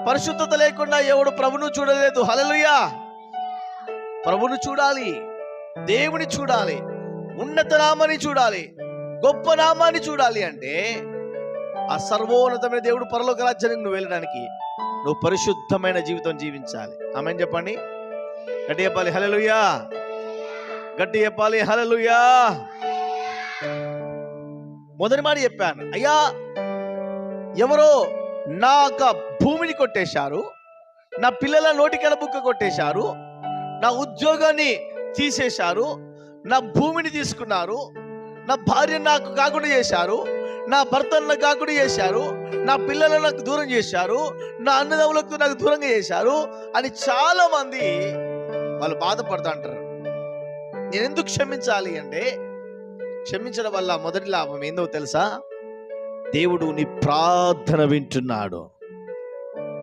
పరిశుద్ధత లేకుండా ఎవడు ప్రభును చూడలేదు. హల్లెలూయా. ప్రభును చూడాలి, దేవుని చూడాలి, ఉన్నత నామాన్ని చూడాలి, గొప్ప నామాన్ని చూడాలి. అంటే ఆ సర్వోన్నతమైన దేవుడు పరలోక రాజ్యానికి నువ్వు వెళ్ళడానికి నువ్వు పరిశుద్ధమైన జీవితం జీవించాలి. ఆమేన్ చెప్పండి. గట్టి చెప్పాలి హల్లెలూయా. గట్టి చెప్పాలి హల్లెలూయా. మొదటి మాట చెప్పాను, అయ్యా ఎవరో నా యొక్క భూమిని కొట్టేశారు, నా పిల్లల నోటికెల బుక్క కొట్టేశారు, నా ఉద్యోగాన్ని తీసేశారు, నా భూమిని తీసుకున్నారు, నా భార్యను నాకు కాకుండా చేశారు, నా భర్తను నాకు కాకుండా చేశారు, నా పిల్లలను నాకు దూరం చేశారు, నా అన్నదమ్ములకు నాకు దూరంగా చేశారు అని చాలా మంది వాళ్ళు బాధపడుతూ అంటారు. నేను ఎందుకు క్షమించాలి అంటే, క్షమించడం వల్ల మొదటి లాభం ఏందో తెలుసా? దేవుడు నీ ప్రార్థన వింటున్నాడు.